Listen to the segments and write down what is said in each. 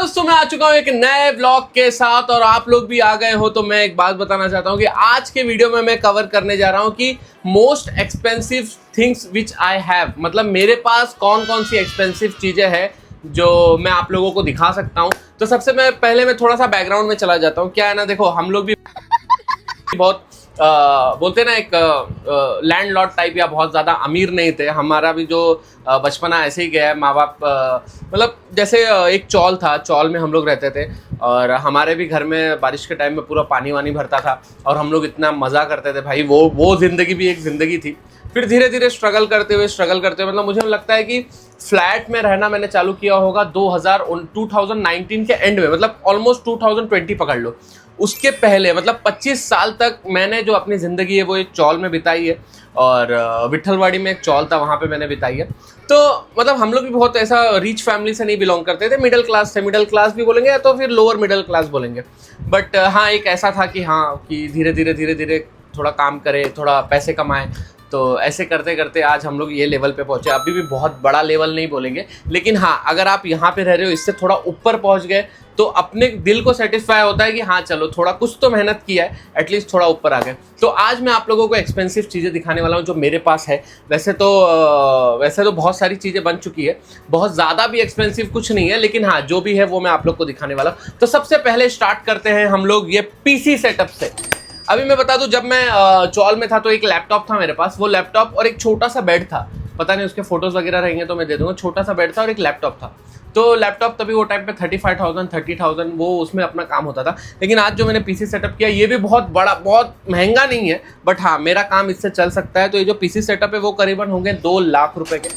दोस्तों, मैं आ चुका हूँ एक नए व्लॉग के साथ और आप लोग भी आ गए हो। तो मैं एक बात बताना चाहता हूँ कि आज के वीडियो में मैं कवर करने जा रहा हूँ कि most expensive things which I have, मतलब मेरे पास कौन कौन सी एक्सपेंसिव चीज़ें हैं जो मैं आप लोगों को दिखा सकता हूँ। तो सबसे पहले मैं थोड़ा सा बैकग्राउंड में चला जाता हूँ। क्या है ना, देखो हम लोग भी बहुत बोलते हैं ना, एक लैंडलॉर्ड टाइप या बहुत ज़्यादा अमीर नहीं थे। हमारा भी जो बचपना ऐसे ही गया है। माँ बाप मतलब जैसे एक चौल था, चौल में हम लोग रहते थे और हमारे भी घर में बारिश के टाइम में पूरा पानी वानी भरता था और हम लोग इतना मज़ा करते थे भाई। वो ज़िंदगी भी एक ज़िंदगी थी। फिर धीरे धीरे स्ट्रगल करते हुए मतलब मुझे लगता है कि फ्लैट में रहना मैंने चालू किया होगा 2019 के एंड में, मतलब ऑलमोस्ट 2020 पकड़ लो। उसके पहले मतलब 25 साल तक मैंने जो अपनी ज़िंदगी है वो एक चौल में बिताई है और विट्ठलवाड़ी में एक चौल था, वहाँ पे मैंने बिताई है। तो मतलब हम लोग भी बहुत ऐसा रिच फैमिली से नहीं बिलोंग करते थे, मिडिल क्लास थे। मिडिल क्लास भी बोलेंगे या तो फिर लोअर मिडिल क्लास बोलेंगे। बट हाँ, एक ऐसा था कि हाँ कि धीरे धीरे थोड़ा काम करे, थोड़ा पैसे कमाए। तो ऐसे करते करते आज हम लोग ये लेवल पे पहुंचे। अभी भी बहुत बड़ा लेवल नहीं बोलेंगे, लेकिन हाँ अगर आप यहाँ पे रह रहे हो, इससे थोड़ा ऊपर पहुंच गए तो अपने दिल को सेटिस्फाई होता है कि हाँ चलो थोड़ा कुछ तो मेहनत किया है, एटलीस्ट थोड़ा ऊपर आ गए। तो आज मैं आप लोगों को एक्सपेंसिव चीज़ें दिखाने वाला हूँ जो मेरे पास है। वैसे तो बहुत सारी चीज़ें बन चुकी है, बहुत ज़्यादा भी एक्सपेंसिव कुछ नहीं है, लेकिन हाँ जो भी है वो मैं आप लोग को दिखाने वाला हूँ। तो सबसे पहले स्टार्ट करते हैं हम लोग ये पीसी सेटअप से। अभी मैं बता दूं, जब मैं चौल में था तो एक लैपटॉप था मेरे पास। वो लैपटॉप और एक छोटा सा बेड था, पता नहीं उसके फोटोज वगैरह रहेंगे तो मैं दे दूंगा। छोटा सा बेड था और एक लैपटॉप था। तो लैपटॉप तभी वो टाइम पे 35,000 30,000 वो उसमें अपना काम होता था। लेकिन आज जो मैंने पीसी सेटअप किया ये भी बहुत बड़ा, बहुत महंगा नहीं है, बट हाँ मेरा काम इससे चल सकता है। तो ये जो पीसी सेटअप है वो करीबन होंगे 2 लाख रुपए के।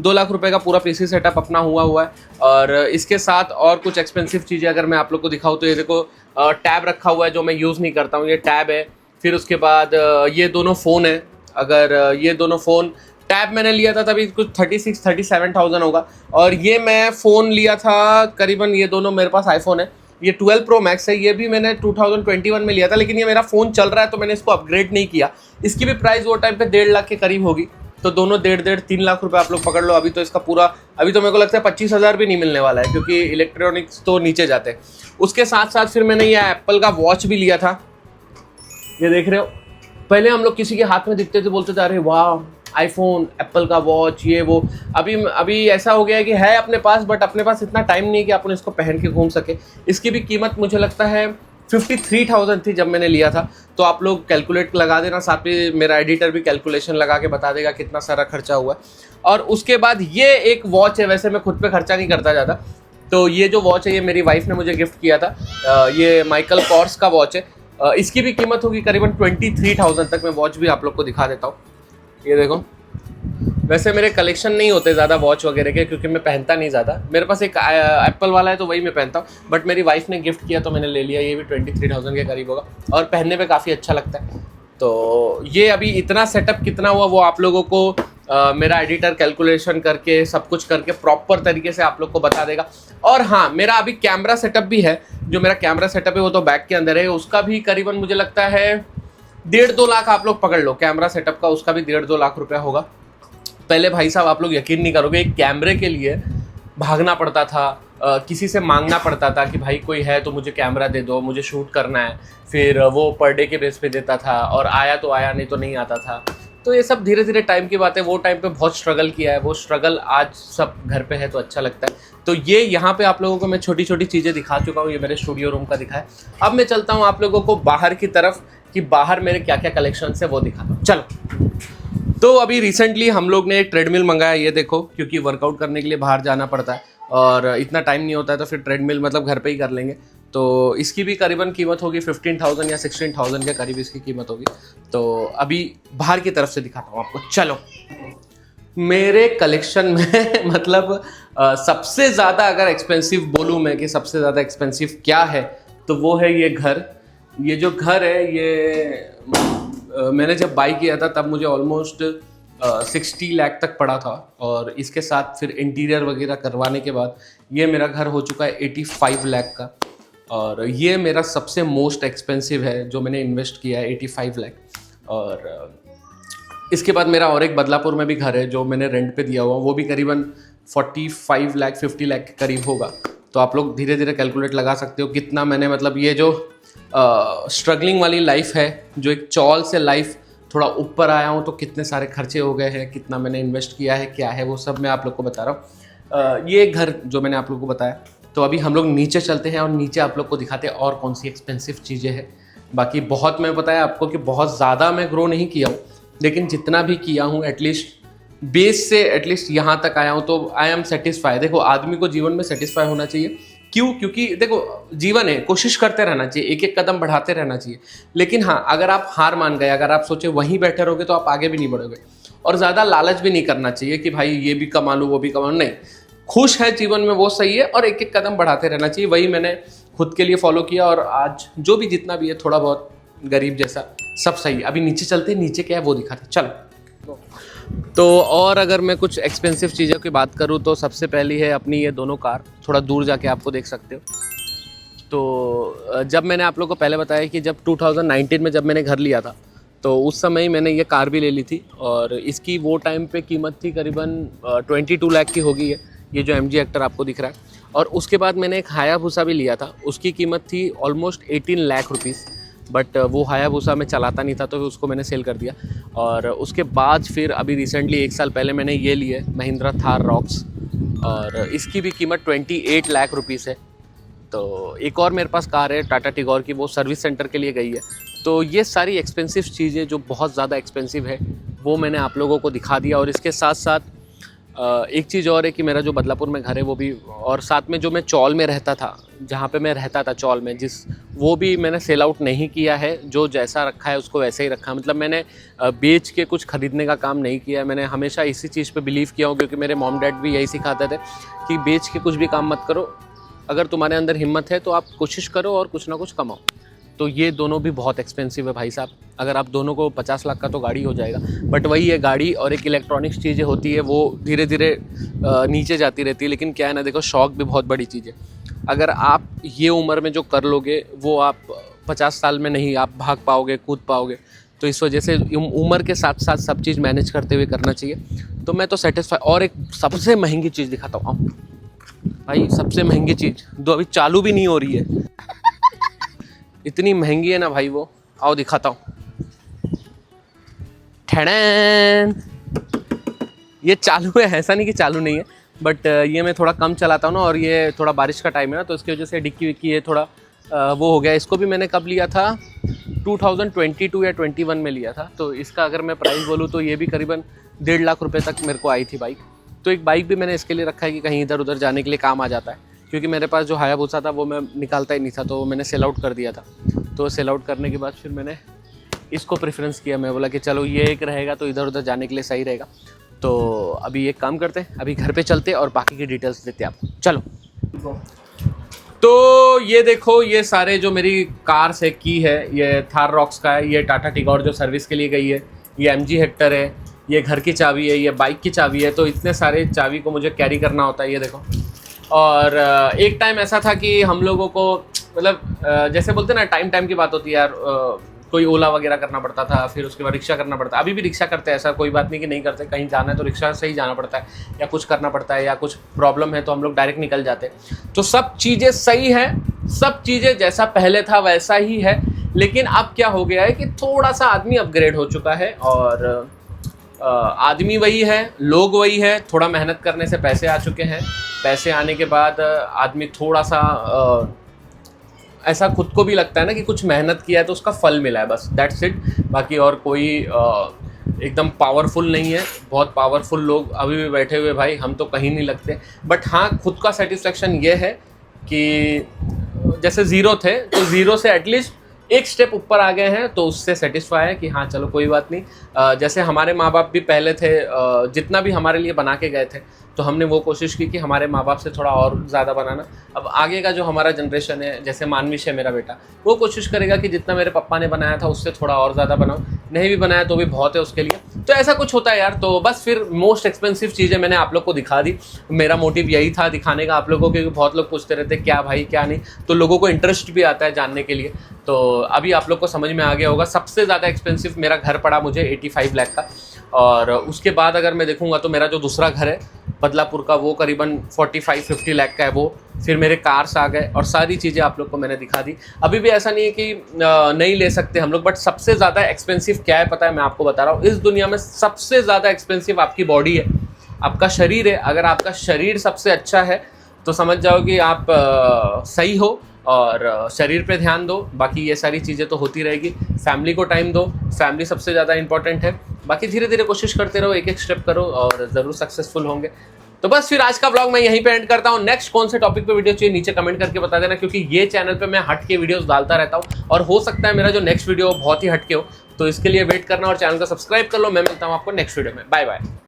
2 लाख रुपए का पूरा पीसी सेटअप अपना हुआ है। और इसके साथ और कुछ एक्सपेंसिव चीज़ें अगर मैं आप लोग को दिखाऊँ तो ये देखो, टैब रखा हुआ है जो मैं यूज़ नहीं करता हूँ, ये टैब है। फिर उसके बाद ये दोनों फ़ोन है। अगर ये दोनों फ़ोन, टैब मैंने लिया था तभी कुछ 36-37,000 होगा। और ये मैं फ़ोन लिया था करीबन, ये दोनों मेरे पास आईफोन है। ये 12 प्रो मैक्स है, ये भी मैंने 2021 में लिया था, लेकिन ये मेरा फ़ोन चल रहा है तो मैंने इसको अपग्रेड नहीं किया। इसकी भी प्राइस वो टाइम पे 1.5 लाख के करीब होगी। तो दोनों 1.5-3 लाख रुपए आप लोग पकड़ लो। अभी तो इसका पूरा, अभी तो मेरे को लगता है 25,000 भी नहीं मिलने वाला है, क्योंकि इलेक्ट्रॉनिक्स तो नीचे जाते हैं। उसके साथ साथ फिर मैंने ये एप्पल का वॉच भी लिया था, ये देख रहे हो। पहले हम लोग किसी के हाथ में दिखते थे बोलते थे अरे वाह आईफोन, एप्पल का वॉच, ये वो। अभी ऐसा हो गया है कि है अपने पास, बट अपने पास इतना टाइम नहीं है कि अपन इसको पहन के घूम सके। इसकी भी कीमत मुझे लगता है 53,000 थी जब मैंने लिया था। तो आप लोग कैलकुलेट लगा देना, साथ में मेरा एडिटर भी कैलकुलेशन लगा के बता देगा कितना सारा खर्चा हुआ है। और उसके बाद ये एक वॉच है, वैसे मैं खुद पे खर्चा नहीं करता ज़्यादा। तो ये जो वॉच है ये मेरी वाइफ ने मुझे गिफ्ट किया था। ये माइकल कॉर्स का वॉच है। इसकी भी कीमत होगी करीबन 23,000 तक। मैं वॉच भी आप लोग को दिखा देता हूँ, ये देखो। वैसे मेरे कलेक्शन नहीं होते ज़्यादा वॉच वगैरह के, क्योंकि मैं पहनता नहीं ज़्यादा। मेरे पास एक एप्पल वाला है तो वही मैं पहनता हूँ, बट मेरी वाइफ ने गिफ्ट किया तो मैंने ले लिया। ये भी 23,000 के करीब होगा और पहनने पे काफ़ी अच्छा लगता है। तो ये अभी इतना सेटअप कितना हुआ वो आप लोगों को मेरा एडिटर कैलकुलेशन करके सब कुछ करके प्रॉपर तरीके से आप लोग को बता देगा। और हाँ, मेरा अभी कैमरा सेटअप भी है। जो मेरा कैमरा सेटअप है वो तो बैग के अंदर है। उसका भी करीबन मुझे लगता है 1.5-2 लाख आप लोग पकड़ लो कैमरा सेटअप का। उसका भी 1.5-2 लाख रुपया होगा। पहले भाई साहब आप लोग यकीन नहीं करोगे, एक कैमरे के लिए भागना पड़ता था, किसी से मांगना पड़ता था कि भाई कोई है तो मुझे कैमरा दे दो, मुझे शूट करना है। फिर वो पर डे के बेस पे देता था और आया तो आया, नहीं तो नहीं आता था। तो ये सब धीरे धीरे टाइम की बात है। वो टाइम पे बहुत स्ट्रगल किया है, वो स्ट्रगल आज सब घर पे है तो अच्छा लगता है। तो ये यहाँ पे आप लोगों को मैं छोटी छोटी चीज़ें दिखा चुका हूँ। ये मेरे स्टूडियो रूम का दिखा है। अब मैं चलता हूँ आप लोगों को बाहर की तरफ कि बाहर मेरे क्या क्या कलेक्शन है वो दिखाता हूँ। चलो। तो अभी रिसेंटली हम लोग ने एक ट्रेडमिल मंगाया, ये देखो, क्योंकि वर्कआउट करने के लिए बाहर जाना पड़ता है और इतना टाइम नहीं होता है, तो फिर ट्रेडमिल मतलब घर पे ही कर लेंगे। तो इसकी भी करीबन कीमत होगी 15,000 या 16,000 के करीब इसकी कीमत होगी। तो अभी बाहर की तरफ से दिखाता हूँ आपको। चलो, मेरे कलेक्शन में मतलब सबसे ज़्यादा अगर एक्सपेंसिव बोलूँ मैं कि सबसे ज़्यादा एक्सपेंसिव क्या है, तो वो है ये घर। ये जो घर है ये मैंने जब बाई किया था तब मुझे ऑलमोस्ट 60 लाख तक पड़ा था। और इसके साथ फिर इंटीरियर वगैरह करवाने के बाद ये मेरा घर हो चुका है 85 लाख का। और ये मेरा सबसे मोस्ट एक्सपेंसिव है जो मैंने इन्वेस्ट किया है, 85 लाख। और इसके बाद मेरा और एक बदलापुर में भी घर है जो मैंने रेंट पे दिया हुआ, वो भी करीबन 45 लाख 50 लाख के करीब होगा। तो आप लोग धीरे धीरे कैलकुलेट लगा सकते हो कितना मैंने, मतलब ये जो स्ट्रगलिंग वाली लाइफ है, जो एक चौल से लाइफ थोड़ा ऊपर आया हूँ, तो कितने सारे खर्चे हो गए हैं, कितना मैंने इन्वेस्ट किया है, क्या है वो सब मैं आप लोग को बता रहा हूँ। ये घर जो मैंने आप लोग को बताया, तो अभी हम लोग नीचे चलते हैं और नीचे आप लोग को दिखाते हैं और कौन सी एक्सपेंसिव चीज़ें हैं। बाकी बहुत मैं बताया आपको कि बहुत ज़्यादा मैं ग्रो नहीं किया हूँ, लेकिन जितना भी किया हूँ एटलीस्ट बेस से एटलीस्ट यहाँ तक आया हूँ, तो आई एम सेटिस्फाई। देखो आदमी को जीवन में सेटिस्फाई होना चाहिए। क्यों? क्योंकि देखो जीवन है, कोशिश करते रहना चाहिए, एक एक कदम बढ़ाते रहना चाहिए। लेकिन हाँ, अगर आप हार मान गए, अगर आप सोचे वहीं बैठे रहोगे, तो आप आगे भी नहीं बढ़ोगे। और ज़्यादा लालच भी नहीं करना चाहिए कि भाई ये भी कमा लूँ वो भी कमा लूँ, नहीं। खुश है जीवन में वो सही है, और एक एक कदम बढ़ाते रहना चाहिए। वही मैंने खुद के लिए फॉलो किया, और आज जो भी जितना भी है थोड़ा बहुत गरीब जैसा सब सही है। अभी नीचे चलते, नीचे क्या है वो दिखाते, चलो। तो और अगर मैं कुछ एक्सपेंसिव चीज़ों की बात करूँ, तो सबसे पहली है अपनी ये दोनों कार। थोड़ा दूर जाके आपको देख सकते हो। तो जब मैंने आप लोगों को पहले बताया कि जब 2019 में जब मैंने घर लिया था, तो उस समय ही मैंने ये कार भी ले ली थी, और इसकी वो टाइम पे कीमत थी करीबन 22 लाख की होगी है, ये जो MG हेक्टर आपको दिख रहा है। और उसके बाद मैंने एक हायाबुसा भी लिया था, उसकी कीमत थी ऑलमोस्ट 18 लाख रुपीज़। बट वो हायाबुसा मैं चलाता नहीं था, तो उसको मैंने सेल कर दिया। और उसके बाद फिर अभी रिसेंटली 1 साल पहले मैंने ये ली है महिंद्रा थार रॉक्स, और इसकी भी कीमत 28 लाख रुपीज़ है। तो एक और मेरे पास कार है टाटा टिगोर की, वो सर्विस सेंटर के लिए गई है। तो ये सारी एक्सपेंसिव चीज़ें जो बहुत ज़्यादा एक्सपेंसिव है, वो मैंने आप लोगों को दिखा दिया। और इसके साथ साथ एक चीज़ और है कि मेरा जो बदलापुर में घर है वो भी, और साथ में जो मैं चौल में रहता था, जहाँ पे मैं रहता था चौल में, वो भी मैंने सेल आउट नहीं किया है। जो जैसा रखा है उसको वैसे ही रखा है। मतलब मैंने बेच के कुछ ख़रीदने का काम नहीं किया है। मैंने हमेशा इसी चीज़ पे बिलीव किया हूँ, क्योंकि मेरे मॉम डैड भी यही सिखाते थे कि बेच के कुछ भी काम मत करो, अगर तुम्हारे अंदर हिम्मत है तो आप कोशिश करो और कुछ ना कुछ कमाओ। तो ये दोनों भी बहुत एक्सपेंसिव है भाई साहब। अगर आप दोनों को 50 लाख का तो गाड़ी हो जाएगा, बट वही है, गाड़ी और एक इलेक्ट्रॉनिक्स चीज़ें होती है वो धीरे धीरे नीचे जाती रहती है। लेकिन क्या है ना, देखो शौक भी बहुत बड़ी चीज़ है। अगर आप ये उम्र में जो कर लोगे, वो आप 50 साल में नहीं आप भाग पाओगे, कूद पाओगे। तो इस वजह से उम्र के साथ साथ सब चीज़ मैनेज करते हुए करना चाहिए। तो मैं तो सेटिस्फाई। और एक सबसे महंगी चीज़ दिखाता हूँ भाई, सबसे महंगी चीज़ जो अभी चालू भी नहीं हो रही है, इतनी महंगी है ना भाई वो, आओ दिखाता हूँ। ठड़ैन, ये चालू है, ऐसा नहीं कि चालू नहीं है, बट ये मैं थोड़ा कम चलाता हूँ ना, और ये थोड़ा बारिश का टाइम है ना, तो इसकी वजह से डिक्की विक्की ये थोड़ा वो हो गया। इसको भी मैंने कब लिया था, 2022 या 21 में लिया था। तो इसका अगर मैं प्राइस बोलूँ तो ये भी करीबन 1.5 लाख रुपए तक मेरे को आई थी बाइक। तो एक बाइक भी मैंने इसके लिए रखा है कि कहीं इधर उधर जाने के लिए काम आ जाता है, क्योंकि मेरे पास जो हायाबुसा था वो मैं निकालता ही नहीं था, तो मैंने सेल आउट कर दिया था। तो सेल आउट करने के बाद फिर मैंने इसको प्रेफरेंस किया। मैं बोला कि चलो ये एक रहेगा तो इधर उधर जाने के लिए सही रहेगा। तो अभी एक काम करते हैं, अभी घर पे चलते और बाकी की डिटेल्स देते हैं आपको, चलो। तो ये देखो, ये सारे जो मेरी कार से की है, ये थार रॉक्स का है, ये टाटा टिगोर जो सर्विस के लिए गई है, ये MG हेक्टर है, ये घर की चाबी है, ये बाइक की चाबी है। तो इतने सारे चाबी को मुझे कैरी करना होता है, ये देखो। और एक टाइम ऐसा था कि हम लोगों को, मतलब जैसे बोलते ना, टाइम की बात होती है यार, कोई ओला वगैरह करना पड़ता था, फिर उसके बाद रिक्शा करना पड़ता है। अभी भी रिक्शा करते हैं, ऐसा कोई बात नहीं कि नहीं करते। कहीं जाना है तो रिक्शा से ही जाना पड़ता है, या कुछ करना पड़ता है, या कुछ प्रॉब्लम है तो हम लोग डायरेक्ट निकल जाते हैं। तो सब चीज़ें सही है, सब चीज़ें जैसा पहले था वैसा ही है। लेकिन अब क्या हो गया है कि थोड़ा सा आदमी अपग्रेड हो चुका है, और आदमी वही है, लोग वही है। थोड़ा मेहनत करने से पैसे आ चुके हैं, पैसे आने के बाद आदमी थोड़ा सा ऐसा खुद को भी लगता है ना कि कुछ मेहनत किया है तो उसका फल मिला है, बस दैट्स इट। बाकी और कोई एकदम पावरफुल नहीं है। बहुत पावरफुल लोग अभी भी बैठे हुए भाई, हम तो कहीं नहीं लगते। बट हाँ, खुद का सेटिस्फेक्शन ये है कि जैसे ज़ीरो थे, तो ज़ीरो से एटलीस्ट एक स्टेप ऊपर आ गए हैं, तो उससे सेटिस्फाई है कि हाँ चलो कोई बात नहीं। जैसे हमारे माँ बाप भी पहले थे, जितना भी हमारे लिए बना के गए थे, तो हमने वो कोशिश की कि हमारे माँ बाप से थोड़ा और ज़्यादा बनाना। अब आगे का जो हमारा जनरेशन है, जैसे मानविश है मेरा बेटा, वो कोशिश करेगा कि जितना मेरे पापा ने बनाया था उससे थोड़ा और ज़्यादा बनाओ। नहीं भी बनाया तो भी बहुत है उसके लिए। तो ऐसा कुछ होता है यार। तो बस फिर मोस्ट एक्सपेंसिव चीज़ें मैंने आप लोग को दिखा दी। मेरा मोटिव यही था दिखाने का आप लोगों को, क्योंकि बहुत लोग पूछते रहते क्या भाई क्या नहीं, तो लोगों को इंटरेस्ट भी आता है जानने के लिए। तो अभी आप लोग को समझ में आ गया होगा। सबसे ज़्यादा एक्सपेंसिव मेरा घर पड़ा मुझे 85 लाख का, और उसके बाद अगर मैं देखूंगा तो मेरा जो दूसरा घर है बदलापुर का, वो करीबन 45-50 लाख का है वो। फिर मेरे कार्स आ गए और सारी चीज़ें आप लोग को मैंने दिखा दी। अभी भी ऐसा नहीं है कि नहीं ले सकते हम लोग, बट सबसे ज़्यादा एक्सपेंसिव क्या है पता है, मैं आपको बता रहा हूँ। इस दुनिया में सबसे ज़्यादा एक्सपेंसिव आपकी बॉडी है, आपका शरीर है। अगर आपका शरीर सबसे अच्छा है तो समझ जाओ कि आप सही हो, और शरीर पे ध्यान दो, बाकी ये सारी चीज़ें तो होती रहेगी। फैमिली को टाइम दो, फैमिली सबसे ज़्यादा इंपॉर्टेंट है। बाकी धीरे धीरे कोशिश करते रहो, एक एक स्टेप करो और ज़रूर सक्सेसफुल होंगे। तो बस फिर आज का व्लॉग मैं यहीं पे एंड करता हूँ। नेक्स्ट कौन से टॉपिक पे वीडियो चाहिए नीचे कमेंट करके बता देना, क्योंकि ये चैनल पे मैं हट के वीडियोस डालता रहता हूँ और हो सकता है मेरा जो नेक्स्ट वीडियो बहुत ही हटके हो, तो इसके लिए वेट करना और चैनल को सब्सक्राइब कर लो। मैं मिलता हूँ आपको नेक्स्ट वीडियो में। Bye bye.